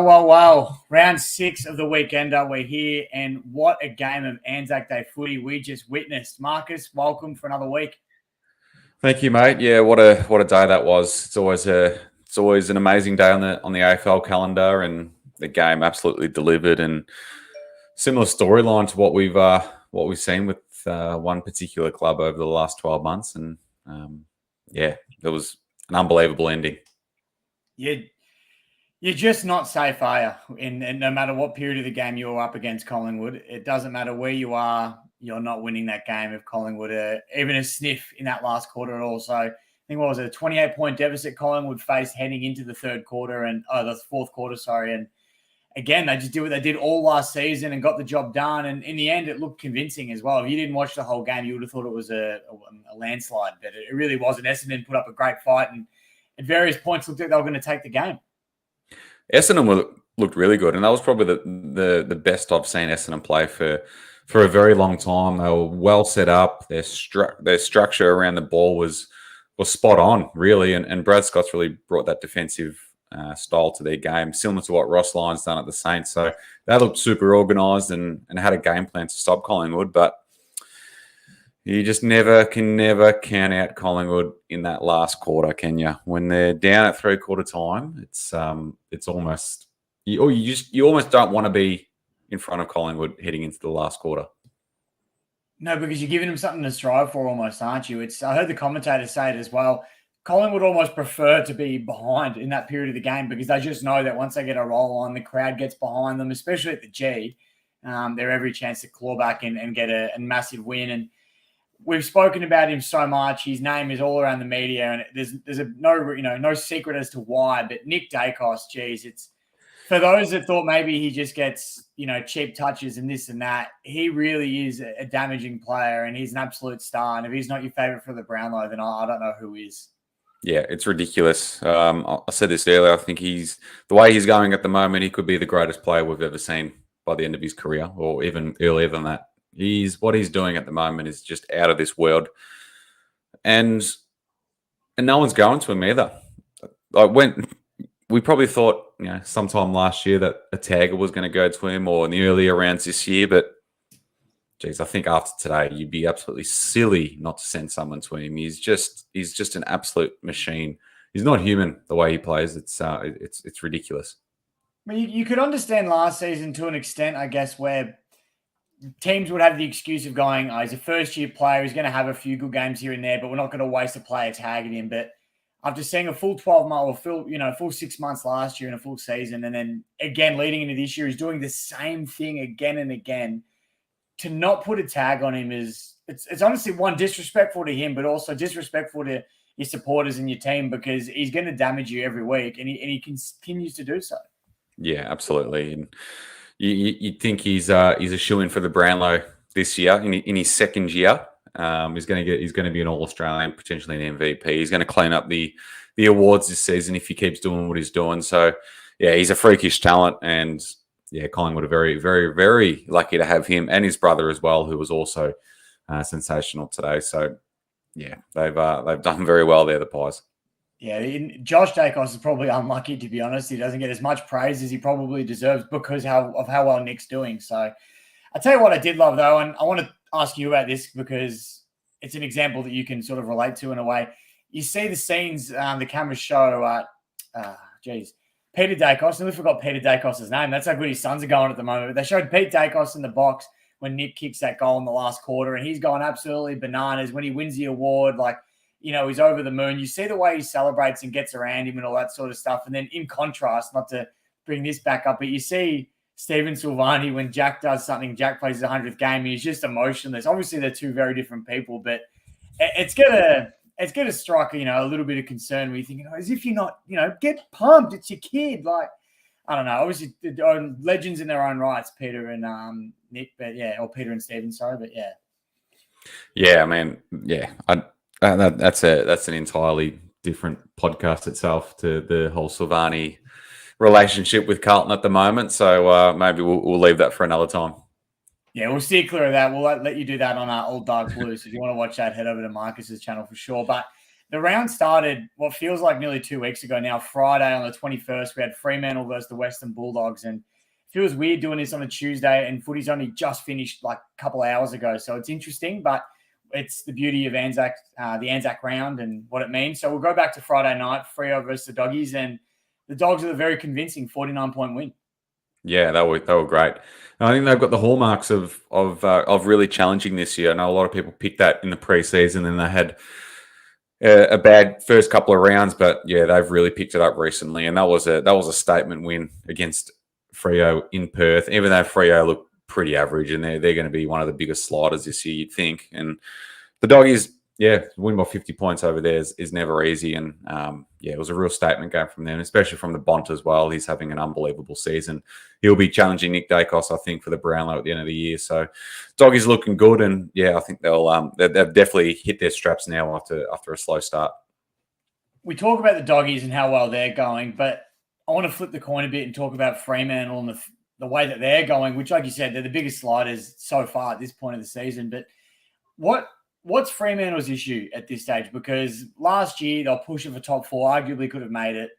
Wow. Round 6 of the weekender. We're here, and what a game of Anzac Day footy we just witnessed. Marcus, welcome for another week. Thank you, mate. Yeah, what a day that was. It's always an amazing day on the AFL calendar, and the game absolutely delivered. And similar storyline to what we've seen with one particular club over the last 12 months. And there was an unbelievable ending. You're just not safe, are you? And no matter what period of the game you're up against Collingwood, it doesn't matter where you are, you're not winning that game if Collingwood are even a sniff in that last quarter at all. So I think, what was it, a 28-point deficit Collingwood faced heading into the fourth quarter, And again, they just did what they did all last season and got the job done. And in the end, it looked convincing as well. If you didn't watch the whole game, you would have thought it was a landslide, but it really wasn't. Essendon put up a great fight, and at various points looked like they were going to take the game. Essendon looked really good, and that was probably the best I've seen Essendon play for a very long time. They were well set up. Their structure around the ball was spot on, really, and Brad Scott's really brought that defensive style to their game, similar to what Ross Lyon's done at the Saints. So they looked super organised and had a game plan to stop Collingwood, but you just never count out Collingwood in that last quarter, can you? When they're down at three-quarter time, it's almost you almost don't want to be in front of Collingwood heading into the last quarter. No, because you're giving them something to strive for almost, aren't you? I heard the commentators say it as well. Collingwood almost prefer to be behind in that period of the game because they just know that once they get a roll on, the crowd gets behind them, especially at the G. They're every chance to claw back and get a massive win. And we've spoken about him so much. His name is all around the media, and there's no secret as to why. But Nick Dacos, geez, it's for those that thought maybe he just gets cheap touches and this and that. He really is a damaging player, and he's an absolute star. And if he's not your favourite for the Brownlow, then I don't know who is. Yeah, it's ridiculous. I said this earlier. I think the way he's going at the moment, he could be the greatest player we've ever seen by the end of his career, or even earlier than that. What he's doing at the moment is just out of this world, and no one's going to him either. We probably thought sometime last year that a tagger was going to go to him, or in the earlier rounds this year, but geez, I think after today you'd be absolutely silly not to send someone to him. He's just an absolute machine. He's not human the way he plays. It's ridiculous. I mean, you could understand last season to an extent, I guess, where teams would have the excuse of going, he's a first-year player, he's going to have a few good games here and there, but we're not going to waste a player tagging him. But after seeing a full 12 months or full 6 months last year and a full season, and then again leading into this year, he's doing the same thing again and again. To not put a tag on him it's honestly, one, disrespectful to him, but also disrespectful to your supporters and your team, because he's going to damage you every week, and he continues to do so. Yeah, absolutely. And you'd think he's a shoo-in for the Brownlow this year in his second year. He's going to be an All-Australian, potentially an MVP. He's going to clean up the awards this season if he keeps doing what he's doing. So yeah, he's a freakish talent, and yeah, Collingwood are very, very, very lucky to have him and his brother as well, who was also sensational today. So yeah, they've done very well there, the Pies. Yeah, Josh Dacos is probably unlucky, to be honest. He doesn't get as much praise as he probably deserves because of how well Nick's doing. So I'll tell you what I did love, though, and I want to ask you about this because it's an example that you can sort of relate to in a way. You see the scenes the cameras show, Peter Dacos, and we forgot Peter Dacos' name. That's how good his sons are going at the moment. But they showed Pete Dacos in the box when Nick kicks that goal in the last quarter, and he's going absolutely bananas when he wins the award. He's over the moon. You see the way he celebrates and gets around him and all that sort of stuff. And then in contrast, not to bring this back up, but you see Stephen Silvani when Jack does something, Jack plays his 100th game, and he's just emotionless. Obviously, they're two very different people, but it's going to it's going to strike, a little bit of concern where you're thinking, as if you're not, get pumped. It's your kid. Like, I don't know. Obviously, legends in their own rights, Peter and Nick, but yeah, or Peter and Stephen, sorry, but yeah. Yeah, I mean, yeah, that's an entirely different podcast itself to the whole Silvani relationship with Carlton at the moment. So maybe we'll leave that for another time. Yeah, we'll steer clear of that. We'll let you do that on our Old Dark Blue. So if you want to watch that, head over to Marcus's channel for sure. But the round started what feels like nearly 2 weeks ago now. Friday on the 21st, we had Fremantle versus the Western Bulldogs. And it feels weird doing this on a Tuesday, and footy's only just finished like a couple of hours ago. So it's interesting, but it's the beauty of Anzac, the Anzac round and what it means. So we'll go back to Friday night, Freo versus the Doggies. And the Dogs are a very convincing 49-point win. Yeah, they were great. And I think they've got the hallmarks of really challenging this year. I know a lot of people picked that in the preseason, and they had a bad first couple of rounds, but yeah, they've really picked it up recently, and that was a statement win against Freo in Perth. Even though Freo look pretty average, and they're going to be one of the biggest sliders this year, you'd think. And the Doggies, yeah, win by 50 points over there is never easy. And yeah, it was a real statement game from them, especially from the Bont as well. He's having an unbelievable season. He'll be challenging Nick Dacos, I think, for the Brownlow at the end of the year. So Doggies looking good. And yeah, I think they've definitely hit their straps now after a slow start. We talk about the Doggies and how well they're going, but I want to flip the coin a bit and talk about Fremantle and the way that they're going, which, like you said, they're the biggest sliders so far at this point of the season. But what's Fremantle's issue at this stage? Because last year they'll push it for top four, arguably could have made it.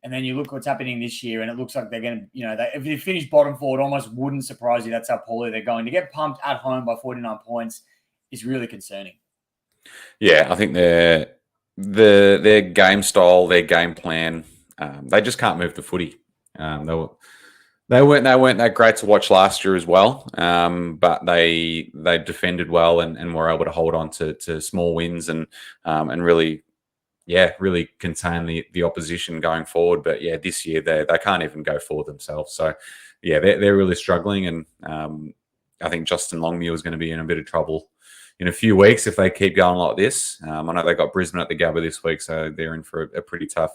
And then you look what's happening this year, and it looks like they're going to, if they finish bottom four, it almost wouldn't surprise you. That's how poorly they're going. To get pumped at home by 49 points is really concerning. Yeah, I think their game style, their game plan, they just can't move the footy. They weren't that great to watch last year as well, but they defended well and were able to hold on to small wins and really contain the opposition going forward. But yeah, this year they can't even go forward themselves. So yeah, they're really struggling, and I think Justin Longmuir is going to be in a bit of trouble in a few weeks if they keep going like this. I know they got Brisbane at the Gabba this week, so they're in for a pretty tough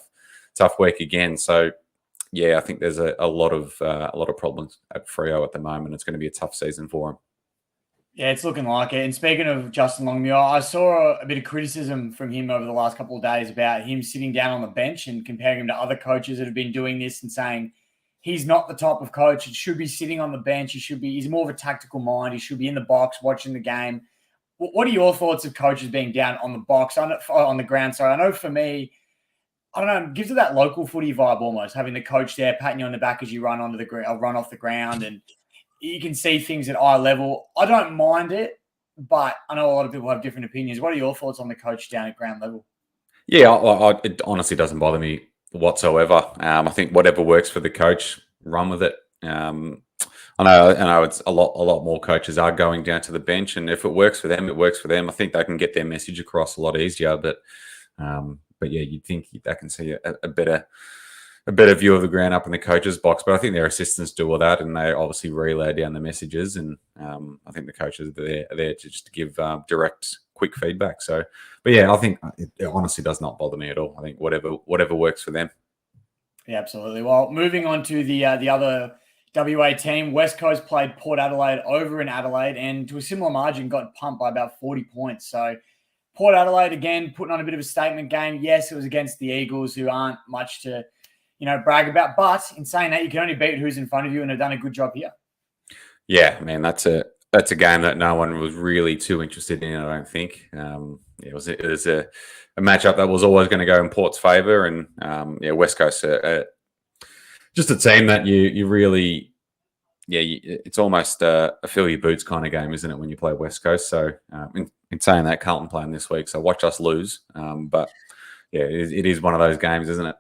week again. So yeah, I think there's a lot of problems at Freo at the moment. It's going to be a tough season for them. Yeah, it's looking like it. And speaking of Justin Longmuir, I saw a bit of criticism from him over the last couple of days about him sitting down on the bench and comparing him to other coaches that have been doing this and saying he's not the type of coach. He should be sitting on the bench. He's more of a tactical mind. He should be in the box watching the game. What are your thoughts of coaches being down on the box, on the ground? Sorry, I know for me, I don't know, it gives it that local footy vibe almost, having the coach there patting you on the back as you run run off the ground, and you can see things at eye level. I don't mind it, but I know a lot of people have different opinions. What are your thoughts on the coach down at ground level? Yeah, it honestly doesn't bother me whatsoever. I think whatever works for the coach, run with it. I know it's a lot more coaches are going down to the bench, and if it works for them, it works for them. I think they can get their message across a lot easier. But yeah, you'd think they can see a better view of the ground up in the coach's box. But I think their assistants do all that, and they obviously relay down the messages. And I think the coaches are there to just give direct, quick feedback. So, but yeah, I think it honestly does not bother me at all. I think whatever works for them. Yeah, absolutely. Well, moving on to the other WA team, West Coast played Port Adelaide over in Adelaide, and to a similar margin got pumped by about 40 points. So Port Adelaide, again, putting on a bit of a statement game. Yes, it was against the Eagles, who aren't much to, brag about. But in saying that, you can only beat who's in front of you, and have done a good job here. Yeah, man, that's a game that no one was really too interested in, I don't think. It was a matchup that was always going to go in Port's favour. And, West Coast, just a team that you really... Yeah, it's almost a fill your boots kind of game, isn't it, when you play West Coast? So in saying that, Carlton playing this week, so watch us lose. But yeah, it is one of those games, isn't it?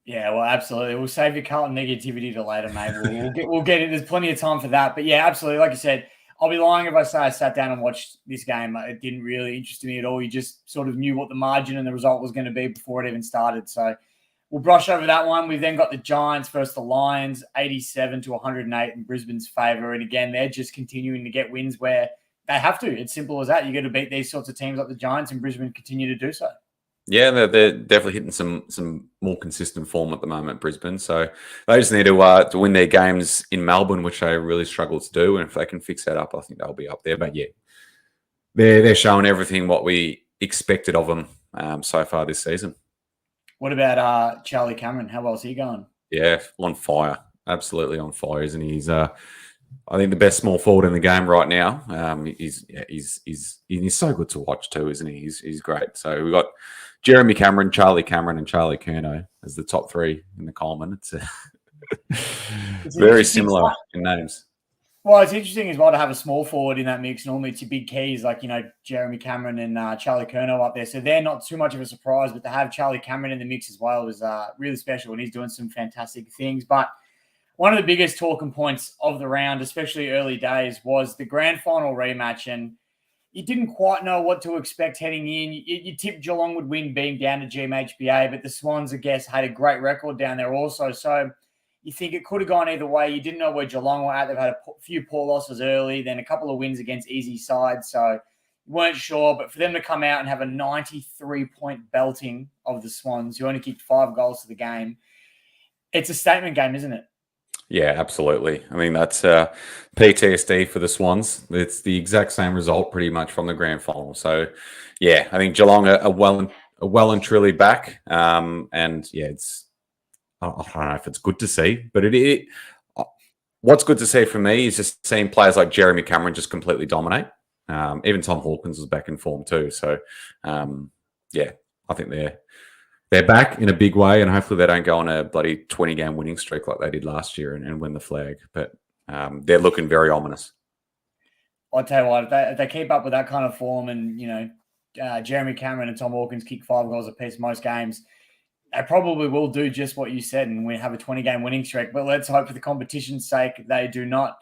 Yeah, well, absolutely. We'll save your Carlton negativity to later, mate. We'll get it. There's plenty of time for that. But yeah, absolutely. Like you said, I'll be lying if I say I sat down and watched this game. It didn't really interest me at all. You just sort of knew what the margin and the result was going to be before it even started. So we'll brush over that one. We've then got the Giants versus the Lions, 87 to 108 in Brisbane's favour. And again, they're just continuing to get wins where they have to. It's simple as that. You got to beat these sorts of teams like the Giants, and Brisbane continue to do so. Yeah, they're definitely hitting some more consistent form at the moment, Brisbane. So they just need to win their games in Melbourne, which they really struggle to do. And if they can fix that up, I think they'll be up there. But yeah, they're showing everything what we expected of them so far this season. What about Charlie Cameron? How well is he going? Yeah, on fire. Absolutely on fire, isn't he? He's I think the best small forward in the game right now. He's so good to watch too, isn't he? He's great. So we've got Jeremy Cameron, Charlie Cameron, and Charlie Curnow as the top three in the Coleman. It's very similar in names. Well, it's interesting as well to have a small forward in that mix. Normally it's your big keys like, Jeremy Cameron and Charlie Curnow up there. So they're not too much of a surprise, but to have Charlie Cameron in the mix as well is really special, and he's doing some fantastic things. But one of the biggest talking points of the round, especially early days, was the grand final rematch. And you didn't quite know what to expect heading in. You tipped Geelong would win being down to GMHBA, but the Swans, I guess, had a great record down there also. So you think it could have gone either way. You didn't know where Geelong were at. They've had a few poor losses early, then a couple of wins against easy sides. So you weren't sure. But for them to come out and have a 93-point belting of the Swans, who only kicked 5 goals to the game, it's a statement game, isn't it? Yeah, absolutely. I mean, that's PTSD for the Swans. It's the exact same result pretty much from the grand final. So, yeah, I think Geelong are well and truly back. And, yeah, I don't know if it's good to see, but what's good to see for me is just seeing players like Jeremy Cameron just completely dominate. Even Tom Hawkins was back in form too. So, yeah, I think they're back in a big way, and hopefully they don't go on a bloody 20-game winning streak like they did last year and win the flag. But they're looking very ominous. I'll tell you what, if they keep up with that kind of form and, Jeremy Cameron and Tom Hawkins kick 5 goals apiece most games, they probably will do just what you said and we have a 20-game winning streak. But let's hope for the competition's sake they do not.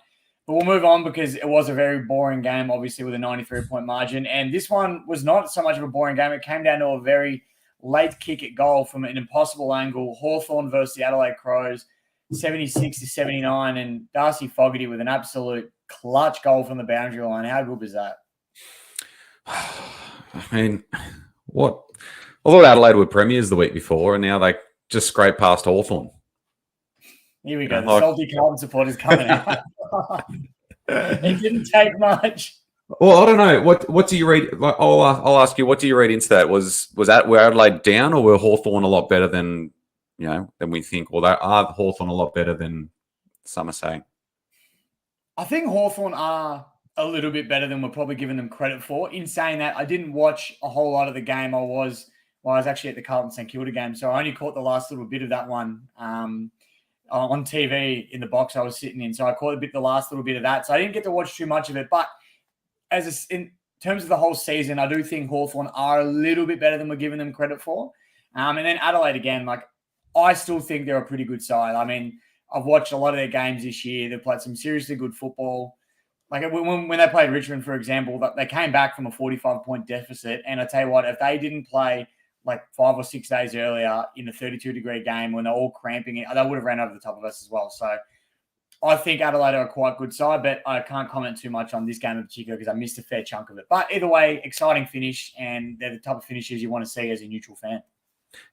But we'll move on because it was a very boring game, obviously, with a 93-point margin. And this one was not so much of a boring game. It came down to a very late kick at goal from an impossible angle. Hawthorn versus the Adelaide Crows, 76-79. And Darcy Fogarty with an absolute clutch goal from the boundary line. How good was that? I mean, what? I thought Adelaide were premiers the week before, and now they just scrape past Hawthorn. Here we go. The salty Carlton supporters coming out. It didn't take much. Well, I don't know. What do you read? I'll ask you. What do you read into that? Were Adelaide down, or were Hawthorn a lot better than we think? Or are Hawthorn a lot better than some are saying? I think Hawthorn are a little bit better than we're probably giving them credit for. In saying that, I didn't watch a whole lot of the game. I was actually at the Carlton St Kilda game, so I only caught the last little bit of that one on TV in the box I was sitting in. So I caught the last little bit of that. So I didn't get to watch too much of it. But in terms of the whole season, I do think Hawthorn are a little bit better than we're giving them credit for. And then Adelaide again, I still think they're a pretty good side. I mean, I've watched a lot of their games this year. They've played some seriously good football. When they played Richmond, for example, they came back from a 45-point deficit. And I tell you what, if they didn't play 5 or 6 days earlier in a 32-degree game when they're all cramping it, they would have ran over the top of us as well. So I think Adelaide are a quite good side, but I can't comment too much on this game in particular because I missed a fair chunk of it. But either way, exciting finish, and they're the type of finishes you want to see as a neutral fan.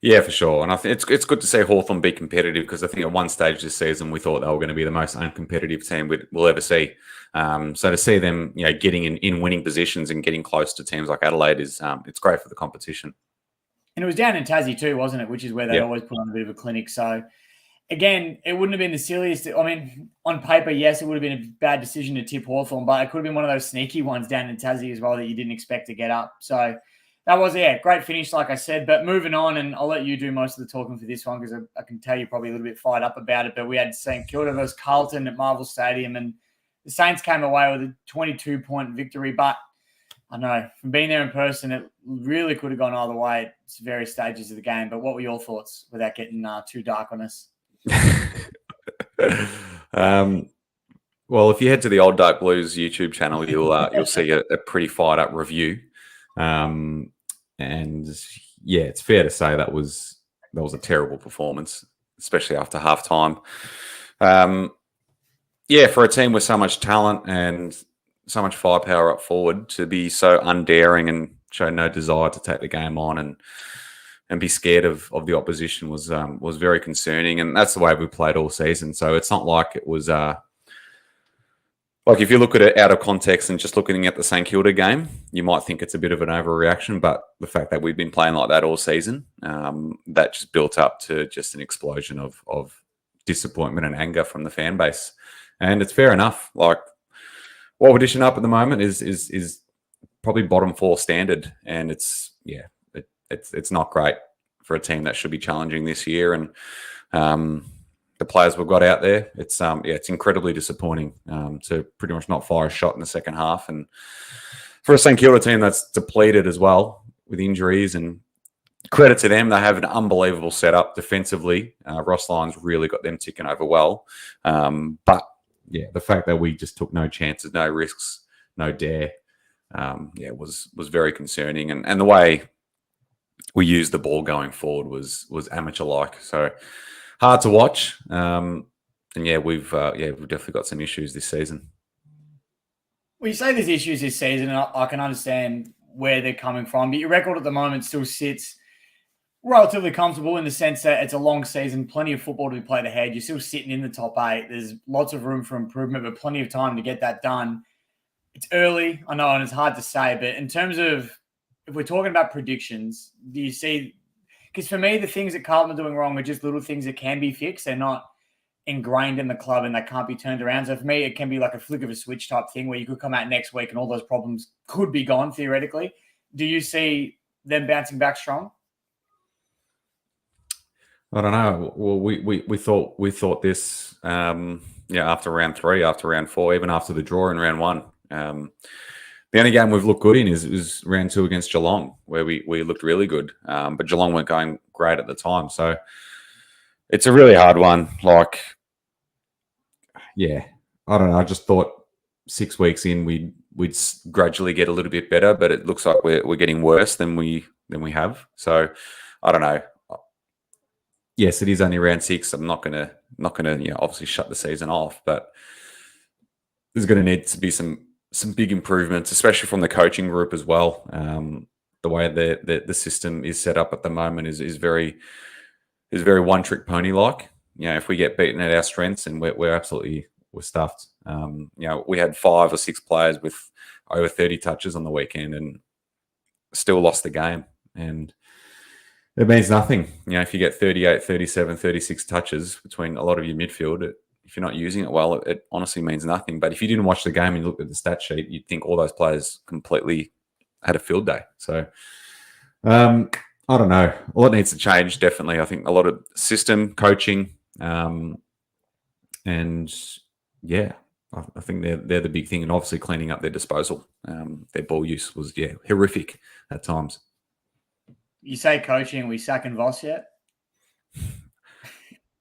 Yeah, for sure. And I think it's good to see Hawthorn be competitive because I think at one stage this season we thought they were going to be the most uncompetitive team we'll ever see. So to see them, getting in winning positions and getting close to teams like Adelaide is it's great for the competition. And it was down in Tassie too, wasn't it? Which is where they always put on a bit of a clinic. So again, it wouldn't have been the silliest. I mean, on paper, yes, it would have been a bad decision to tip Hawthorn, but it could have been one of those sneaky ones down in Tassie as well that you didn't expect to get up. So that was, great finish, like I said. But moving on, and I'll let you do most of the talking for this one because I can tell you're probably a little bit fired up about it. But we had St Kilda versus Carlton at Marvel Stadium, and the Saints came away with a 22-point victory. But I know, from being there in person, it really could have gone either way at various stages of the game. But what were your thoughts without getting too dark on us? Well, if you head to the Old Dark Blues YouTube channel, you'll see a pretty fired up review. And yeah, it's fair to say that was a terrible performance, especially after halftime. Yeah, for a team with so much talent and so much firepower up forward to be so undaring and show no desire to take the game on and be scared of the opposition was very concerning. And that's the way we played all season. So it's not like it was like if you look at it out of context and just looking at the St Kilda game, you might think it's a bit of an overreaction. But the fact that we've been playing like that all season, that just built up to just an explosion of disappointment and anger from the fan base. And it's fair enough. Like what we're dishing up at the moment is probably bottom 4 standard, and it's not great for a team that should be challenging this year. And the players we've got out there, it's incredibly disappointing to pretty much not fire a shot in the second half. And for a St Kilda team that's depleted as well with injuries, and credit to them, they have an unbelievable setup defensively. Ross Lyons really got them ticking over well. But yeah, the fact that we just took no chances, no risks, no dare, was very concerning. And the way we used the ball going forward was amateur-like. So hard to watch. And we've definitely got some issues this season. Well, you say there's issues this season, and I can understand where they're coming from. But your record at the moment still sits relatively comfortable in the sense that it's a long season, plenty of football to be played ahead. You're still sitting in the top 8. There's lots of room for improvement, but plenty of time to get that done. It's early, I know, and it's hard to say. But in terms of, if we're talking about predictions, do you see, because for me, the things that Carlton are doing wrong are just little things that can be fixed. They're not ingrained in the club and they can't be turned around. So for me, it can be like a flick of a switch type thing where you could come out next week and all those problems could be gone theoretically. Do you see them bouncing back strong? I don't know. Well, we thought this after round 3, after round 4, even after the draw in round 1. The only game we've looked good in is round 2 against Geelong, where we looked really good. But Geelong weren't going great at the time. So it's a really hard one. Like, yeah, I don't know. I just thought 6 weeks in we'd gradually get a little bit better, but it looks like we're getting worse than we have. So I don't know. Yes, it is only round 6. I'm not gonna obviously shut the season off, but there's going to need to be some big improvements, especially from the coaching group as well. The way the system is set up at the moment is very one trick pony like. If we get beaten at our strengths, and we're stuffed. We had 5 or 6 players with over 30 touches on the weekend and still lost the game. And it means nothing. If you get 38, 37, 36 touches between a lot of your midfield, if you're not using it well, it honestly means nothing. But if you didn't watch the game and you looked at the stat sheet, you'd think all those players completely had a field day. So I don't know. A lot needs to change, definitely. I think a lot of system, coaching, and yeah, I think they're the big thing. And obviously cleaning up their disposal. Their ball use was, horrific at times. You say coaching, we sacking Voss yet?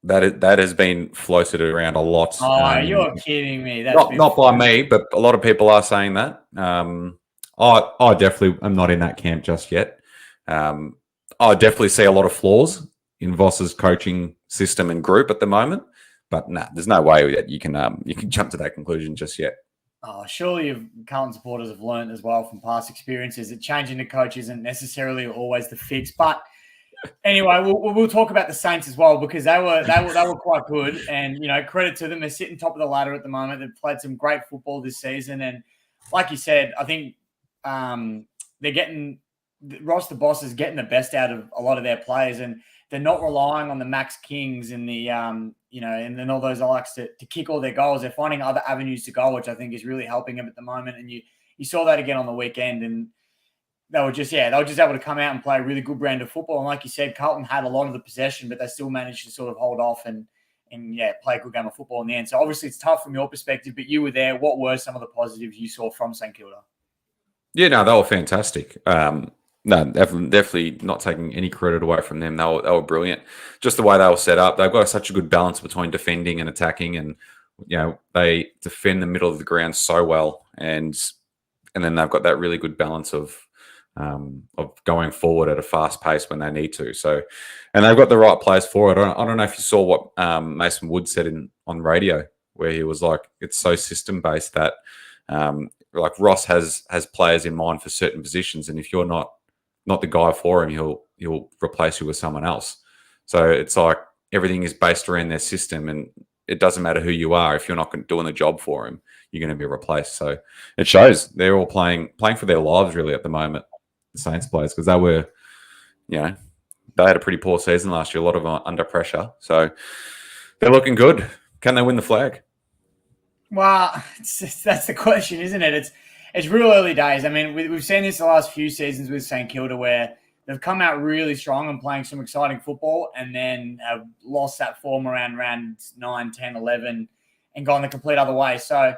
That has been floated around a lot. Oh, you're kidding me. That's not by me, but a lot of people are saying that. I definitely am not in that camp just yet. I definitely see a lot of flaws in Voss's coaching system and group at the moment. But there's no way that you can jump to that conclusion just yet. Oh, surely Carlton supporters have learned as well from past experiences that changing the coach isn't necessarily always the fix. But anyway, we'll talk about the Saints as well, because they were quite good, and credit to them. They're sitting top of the ladder at the moment. They've played some great football this season, and like you said, I think they're getting Ross the boss is getting the best out of a lot of their players, and they're not relying on the Max Kings and the and then all those likes to kick all their goals. They're finding other avenues to go, which I think is really helping them at the moment. And you saw that again on the weekend, and they were just able to come out and play a really good brand of football. And like you said, Carlton had a lot of the possession, but they still managed to sort of hold off and play a good game of football in the end. So obviously it's tough from your perspective, but you were there. What were some of the positives you saw from St Kilda? Yeah, no, they were fantastic. No, definitely not taking any credit away from them. They were brilliant. Just the way they were set up. They've got such a good balance between defending and attacking, and they defend the middle of the ground so well, and then they've got that really good balance of going forward at a fast pace when they need to. So, and they've got the right players for it. I don't know if you saw what Mason Wood said on radio, where he was like, it's so system based that like Ross has players in mind for certain positions, and if you're not the guy for him, he'll replace you with someone else. So it's like everything is based around their system, and it doesn't matter who you are. If you're not doing the job for him, you're going to be replaced. So it shows they're all playing for their lives really at the moment, the Saints players, because they were, they had a pretty poor season last year, a lot of them under pressure. So they're looking good. Can they win the flag? Well, that's the question, isn't it? It's real early days. I mean, we've seen this the last few seasons with St Kilda where they've come out really strong and playing some exciting football and then have lost that form around round 9, 10, 11 and gone the complete other way. So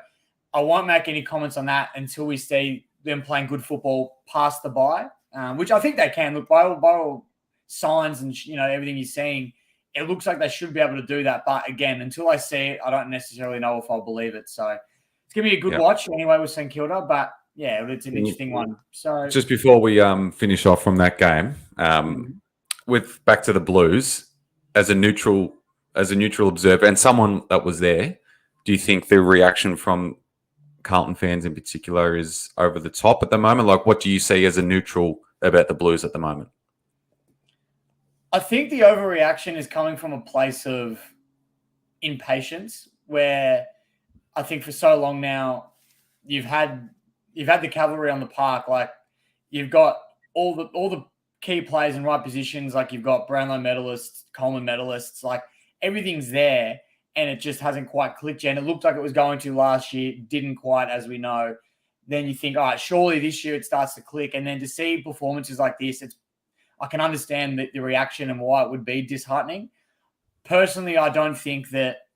I won't make any comments on that until we see them playing good football past the bye, which I think they can. Look, by all signs and everything you're seeing, it looks like they should be able to do that. But again, until I see it, I don't necessarily know if I'll believe it. So it's going to be a good watch anyway with St Kilda. But yeah, it's an interesting one. So just before we finish off from that game, with back to the Blues, as a neutral observer and someone that was there, do you think the reaction from Carlton fans in particular is over the top at the moment? Like, what do you see as a neutral about the Blues at the moment? I think the overreaction is coming from a place of impatience where I think for so long now you've had the cavalry on the park. Like you've got all the key players in right positions. Like you've got Brownlow medalists, Coleman medalists, like everything's there and it just hasn't quite clicked yet. And it looked like it was going to last year. Didn't quite, as we know. Then you think, all right, surely this year it starts to click. And then to see performances like this, I can understand the reaction and why it would be disheartening. Personally, I don't think that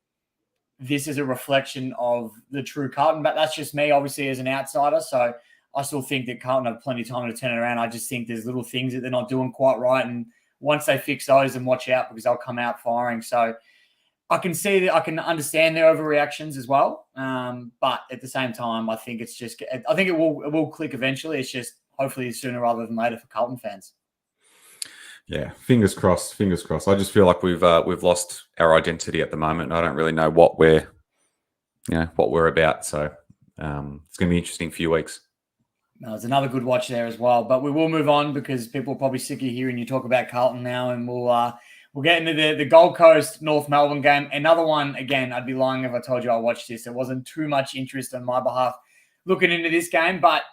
this is a reflection of the true Carlton, but that's just me, obviously, as an outsider. So I still think that Carlton have plenty of time to turn it around. I just think there's little things that they're not doing quite right. And once they fix those, then watch out because they'll come out firing. So I can see that I can understand their overreactions as well. But at the same time, I think it will click eventually. It's just hopefully sooner rather than later for Carlton fans. Yeah, fingers crossed. Fingers crossed. I just feel like we've lost our identity at the moment. I don't really know what we're about. So it's going to be an interesting few weeks. No, it's another good watch there as well. But we will move on because people are probably sick of hearing you talk about Carlton now, and we'll get into the Gold Coast North Melbourne game. Another one. Again, I'd be lying if I told you I watched this. There wasn't too much interest on my behalf looking into this game, but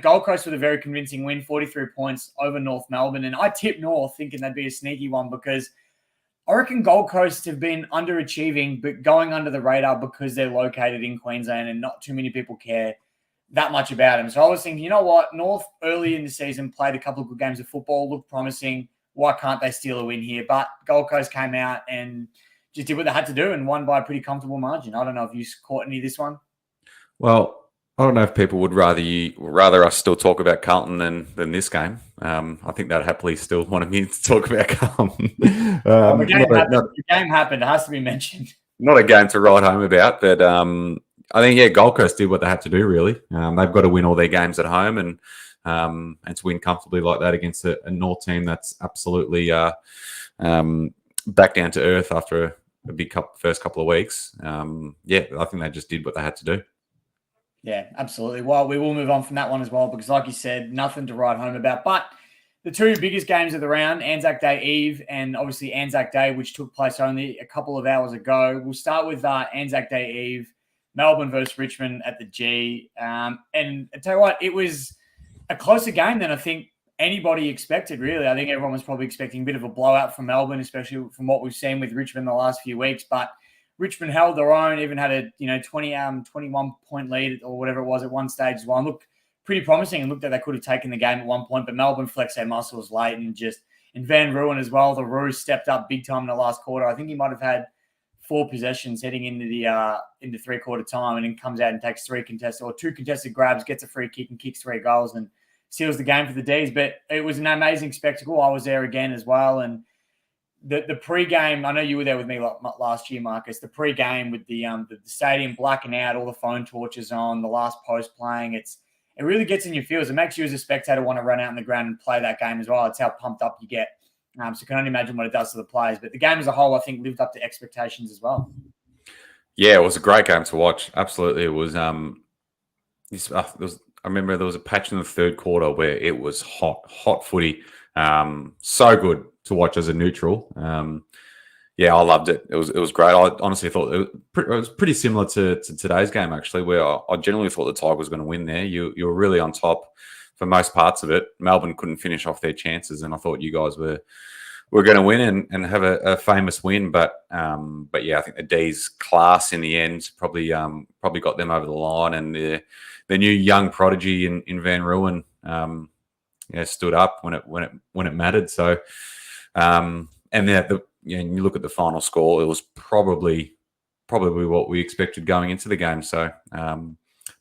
Gold Coast with a very convincing win, 43 points over North Melbourne. And I tipped North thinking that'd be a sneaky one because I reckon Gold Coast have been underachieving, but going under the radar because they're located in Queensland and not too many people care that much about them. So I was thinking, you know what? North early in the season played a couple of good games of football, looked promising. Why can't they steal a win here? But Gold Coast came out and just did what they had to do and won by a pretty comfortable margin. I don't know if you caught any of this one. Well, I don't know if people would rather us still talk about Carlton than this game. I think they'd happily still want me to talk about Carlton. The game happened. It has to be mentioned. Not a game to write home about, but I think, Gold Coast did what they had to do, really. They've got to win all their games at home and to win comfortably like that against a North team that's absolutely back down to earth after a big first couple of weeks. I think they just did what they had to do. Yeah, absolutely. Well, we will move on from that one as well because, like you said, nothing to write home about. But the two biggest games of the round, Anzac Day Eve and obviously Anzac Day, which took place only a couple of hours ago. We'll start with Anzac Day Eve, Melbourne versus Richmond at the G. And I tell you what, it was a closer game than I think anybody expected, really. I think everyone was probably expecting a bit of a blowout from Melbourne, especially from what we've seen with Richmond the last few weeks. But Richmond held their own, even had a 21 point lead or whatever it was at one stage as well. And looked pretty promising and looked like they could have taken the game at one point, but Melbourne flexed their muscles late and Van Ruin as well. The Roo stepped up big time in the last quarter. I think he might have had 4 possessions heading into the three-quarter time, and then comes out and takes 2 contested grabs, gets a free kick and kicks 3 goals and seals the game for the Ds. But it was an amazing spectacle. I was there again as well, and the pre-game, I know you were there with me last year, Marcus, the pre-game with the stadium blacking out, all the phone torches on, the last post playing, it really gets in your feels. It makes you as a spectator want to run out on the ground and play that game as well. It's how pumped up you get. So I can only imagine what it does to the players. But the game as a whole, I think, lived up to expectations as well. Yeah, it was a great game to watch. Absolutely. It was I remember there was a patch in the third quarter where it was hot footy. So good to watch as a neutral. Yeah, I loved it. It was great. I honestly thought it was pretty similar to today's game, actually, where I generally thought the Tigers was going to win there. You were really on top for most parts of it. Melbourne couldn't finish off their chances, and I thought you guys were going to win and have a famous win. But yeah, I think the D's class in the end probably got them over the line, and the new young prodigy in Van Ruin stood up when it mattered. So and you look at the final score, it was probably what we expected going into the game. So,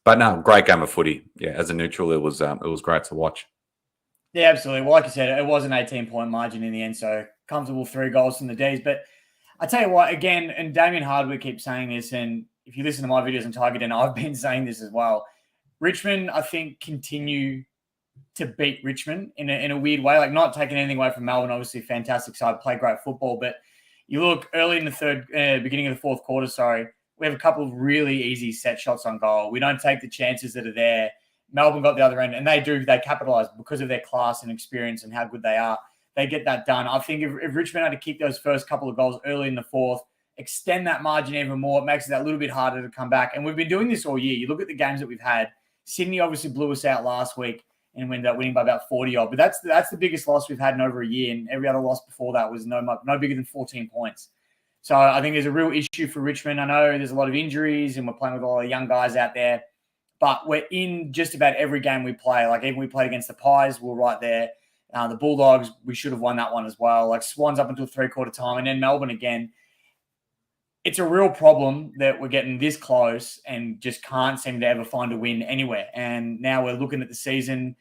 but no, great game of footy. Yeah, as a neutral, it was great to watch. Yeah, absolutely. Well, like I said, it was an 18-point margin in the end, so comfortable 3 goals from the D's. But I tell you what, again, and Damien Hardwick keeps saying this, and if you listen to my videos on Tiger Den, I've been saying this as well. Richmond, I think, continue to beat Richmond in a weird way, like not taking anything away from Melbourne. Obviously, fantastic side, play great football. But you look early in the beginning of the fourth quarter, we have a couple of really easy set shots on goal. We don't take the chances that are there. Melbourne got the other end, and they capitalize because of their class and experience and how good they are. They get that done. I think if Richmond had to kick those first couple of goals early in the fourth, extend that margin even more, it makes it that little bit harder to come back. And we've been doing this all year. You look at the games that we've had. Sydney obviously blew us out last week and we ended up winning by about 40-odd. But that's the biggest loss we've had in over a year, and every other loss before that was no bigger than 14 points. So I think there's a real issue for Richmond. I know there's a lot of injuries, and we're playing with a lot of young guys out there. But we're in just about every game we play. Like even we played against the Pies, we're right there. The Bulldogs, we should have won that one as well. Like Swans up until 3/4 time, and then Melbourne again. It's a real problem that we're getting this close and just can't seem to ever find a win anywhere. And now we're looking at the season.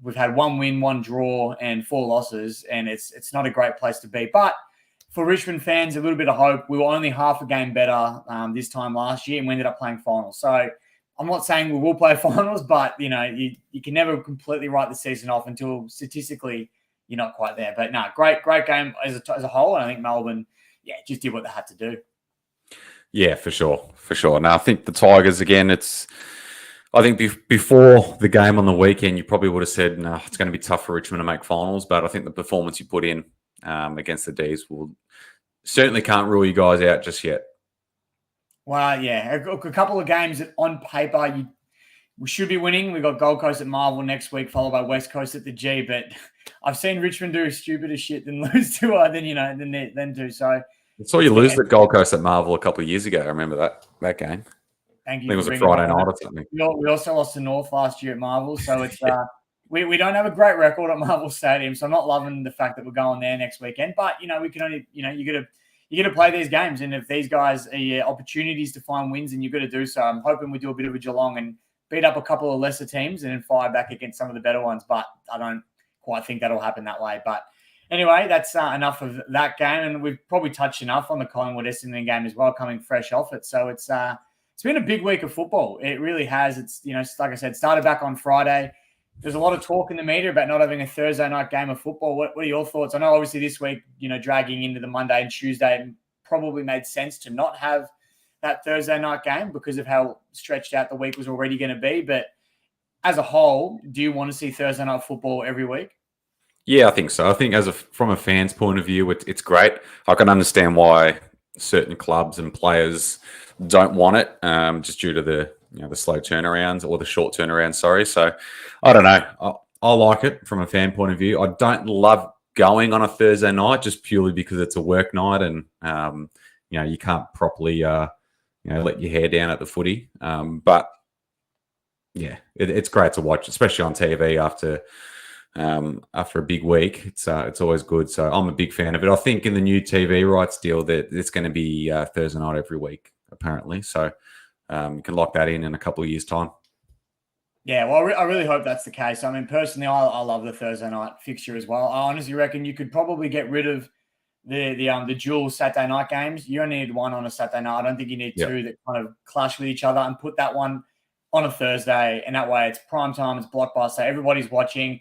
We've had 1 win, 1 draw, and 4 losses, and it's not a great place to be. But for Richmond fans, a little bit of hope. We were only half a game better this time last year, and we ended up playing finals. So I'm not saying we will play finals, but, you can never completely write the season off until statistically you're not quite there. But no, great game as a whole. And I think Melbourne, just did what they had to do. Yeah, for sure. Now, I think the Tigers, again, I think before the game on the weekend, you probably would have said, no, it's going to be tough for Richmond to make finals. But I think the performance you put in against the D's certainly can't rule you guys out just yet. Well, yeah, a couple of games that on paper we should be winning. We've got Gold Coast at Marvel next week, followed by West Coast at the G. But I've seen Richmond do stupider shit than lose to than do. So I saw you lose the Gold Coast at Marvel a couple of years ago. I remember that game. Thank you. I think it was a Friday night or something. We also lost to North last year at Marvel, so it's we don't have a great record at Marvel Stadium. So I'm not loving the fact that we're going there next weekend. But we can only you got to play these games, and if these guys are opportunities to find wins, and you've got to do so. I'm hoping we do a bit of a Geelong and beat up a couple of lesser teams and then fire back against some of the better ones. But I don't quite think that'll happen that way. But anyway, that's enough of that game, and we've probably touched enough on the Collingwood Essendon game as well, coming fresh off it. So it's been a big week of football. It really has. It's like I said, started back on Friday. There's a lot of talk in the media about not having a Thursday night game of football. What are your thoughts? I know obviously this week, dragging into the Monday and Tuesday, it probably made sense to not have that Thursday night game because of how stretched out the week was already going to be. But as a whole, do you want to see Thursday night football every week? Yeah, I think so. I think from a fan's point of view, it's great. I can understand why certain clubs and players don't want it, just due to the slow turnarounds or the short turnaround. Sorry. So I don't know. I like it from a fan point of view. I don't love going on a Thursday night just purely because it's a work night and you can't properly let your hair down at the footy. But yeah, it's great to watch, especially on TV after a big week. It's always good. So I'm a big fan of it. I think in the new TV rights deal that it's going to be Thursday night every week, apparently. So you can lock that in a couple of years' time. Yeah, well, I really hope that's the case. I mean, personally, I love the Thursday night fixture as well. I honestly reckon you could probably get rid of the dual Saturday night games. You only need one on a Saturday night. I don't think you need two that kind of clash with each other, and put that one on a Thursday. And that way it's prime time, it's blockbuster, everybody's watching.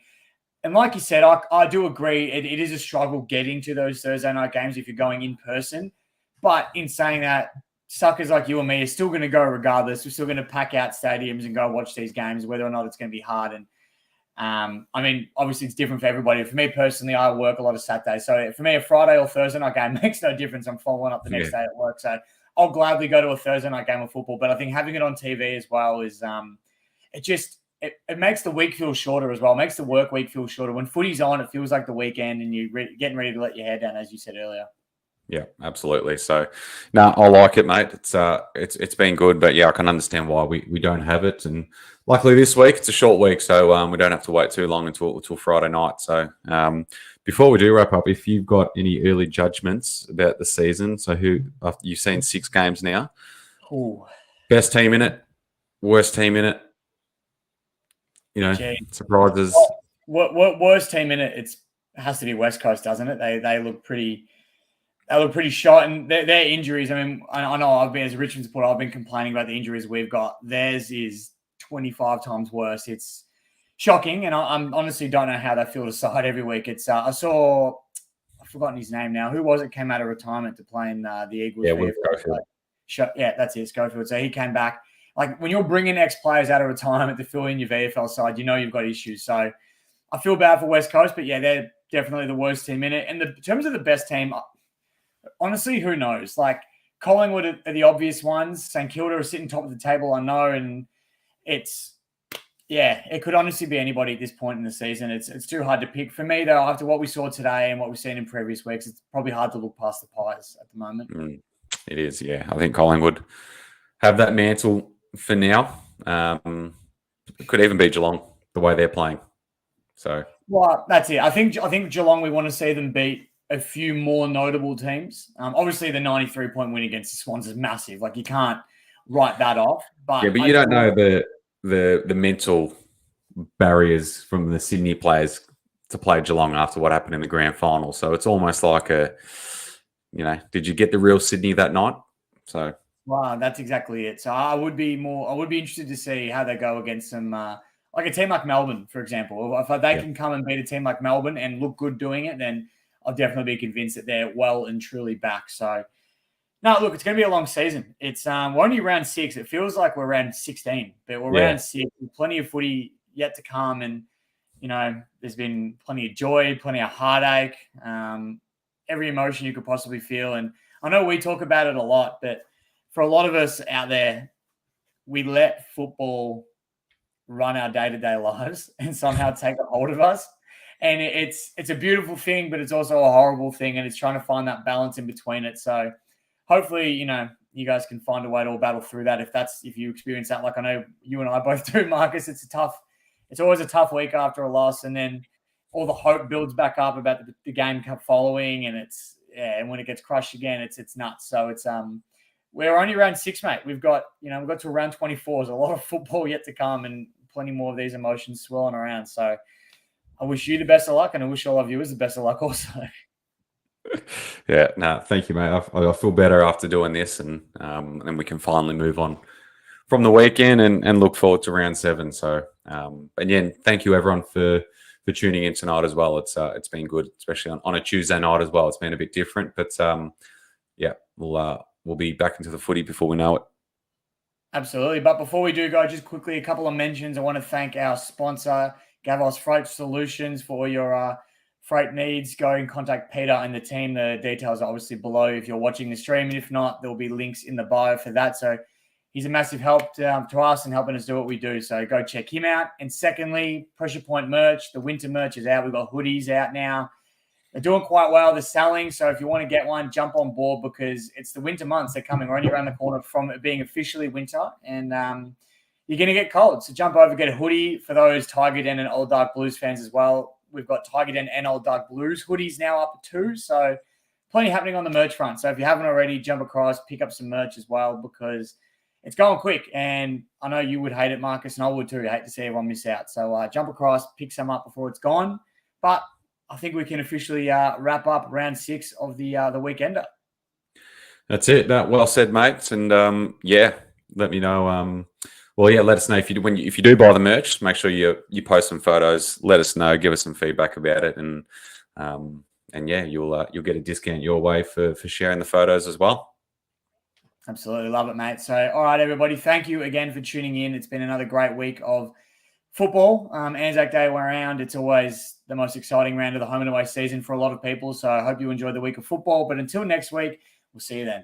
And like you said, I do agree. It is a struggle getting to those Thursday night games if you're going in person. But in saying that, suckers like you and me are still going to go regardless. We're still going to pack out stadiums and go watch these games, whether or not it's going to be hard. And I mean, obviously it's different for everybody. For me personally, I work a lot of Saturdays. So for me, a Friday or Thursday night game makes no difference. I'm following up the next day at work. So I'll gladly go to a Thursday night game of football. But I think having it on TV as well is it makes the week feel shorter as well. It makes the work week feel shorter. When footy's on, it feels like the weekend and you're getting ready to let your hair down, as you said earlier. Yeah, absolutely. So, no, I like it, mate. It's been good, but yeah, I can understand why we don't have it. And luckily this week it's a short week, so we don't have to wait too long until Friday night. So, before we do wrap up, if you've got any early judgments about the season, so who you've seen 6 games now, best team in it, worst team in it, surprises. What worst team in it? It has to be West Coast, doesn't it? They look pretty. They look pretty shot, and their injuries. I mean, I know I've been, as a Richmond supporter, I've been complaining about the injuries we've got. Theirs is 25 times worse. It's shocking, and I honestly don't know how they field a side every week. It's I've forgotten his name now. Who was it? Came out of retirement to play in the Eagles. Yeah, Schofield. Yeah, that's it, Schofield. So he came back. Like when you're bringing ex-players out of retirement to fill in your VFL side, you've got issues. So I feel bad for West Coast, but yeah, they're definitely the worst team in it. And in terms of the best team, honestly, who knows? Like Collingwood are the obvious ones. St Kilda are sitting top of the table, I know, and it could honestly be anybody at this point in the season. It's too hard to pick. For me, though, after what we saw today and what we've seen in previous weeks, it's probably hard to look past the Pies at the moment. It is, yeah. I think Collingwood have that mantle for now. It could even be Geelong, the way they're playing. So, well, that's it. I think Geelong, we want to see them beat a few more notable teams. Obviously, the 93-point win against the Swans is massive. Like, you can't write that off. But yeah, but you don't know the mental barriers from the Sydney players to play Geelong after what happened in the grand final. So it's almost like did you get the real Sydney that night? So wow, that's exactly it. So I would be interested to see how they go against some like a team like Melbourne, for example. If they can come and beat a team like Melbourne and look good doing it, then I'll definitely be convinced that they're well and truly back. So, no, look, it's going to be a long season. It's we're only round 6. It feels like we're round 16, but we're round 6. Plenty of footy yet to come, and there's been plenty of joy, plenty of heartache, every emotion you could possibly feel. And I know we talk about it a lot, but for a lot of us out there, we let football run our day-to-day lives and somehow take a hold of us. And it's a beautiful thing, but it's also a horrible thing, and it's trying to find that balance in between it. So hopefully, you guys can find a way to battle through that if you experience that. Like I know you and I both do, Marcus. It's always a tough week after a loss, and then all the hope builds back up about the game following, and and when it gets crushed again, it's nuts. So it's we're only round 6, mate. We've got to round 24. There's a lot of football yet to come, and plenty more of these emotions swirling around. So I wish you the best of luck, and I wish all of you the best of luck also. Yeah, no, thank you, mate. I feel better after doing this, and we can finally move on from the weekend and look forward to round 7. So, again, thank you everyone for tuning in tonight as well. It's been good, especially on a Tuesday night as well. It's been a bit different, but we'll be back into the footy before we know it. Absolutely. But before we do go, just quickly, a couple of mentions. I want to thank our sponsor, Gavos Freight Solutions, for all your freight needs. Go and contact Peter and the team. The details are obviously below if you're watching the stream. And if not, there'll be links in the bio for that. So he's a massive help to us and helping us do what we do. So go check him out. And secondly, Pressure Point merch. The winter merch is out. We've got hoodies out now. They're doing quite well. They're selling. So if you want to get one, jump on board because it's the winter months. They're coming. We're only around the corner from it being officially winter. And you're going to get cold. So jump over, get a hoodie for those Tiger Den and Old Dark Blues fans as well. We've got Tiger Den and Old Dark Blues hoodies now up too. So plenty happening on the merch front. So if you haven't already, jump across, pick up some merch as well because it's going quick. And I know you would hate it, Marcus, and I would too. I hate to see everyone miss out. So jump across, pick some up before it's gone. But I think we can officially wrap up round 6 of the weekender. That's it. Well said, mates. And let me know. Let us know if you do buy the merch. Make sure you post some photos. Let us know. Give us some feedback about it, and you'll get a discount your way for sharing the photos as well. Absolutely love it, mate. So, all right, everybody, thank you again for tuning in. It's been another great week of football. Anzac Day went around. It's always the most exciting round of the home and away season for a lot of people. So I hope you enjoyed the week of football. But until next week, we'll see you then.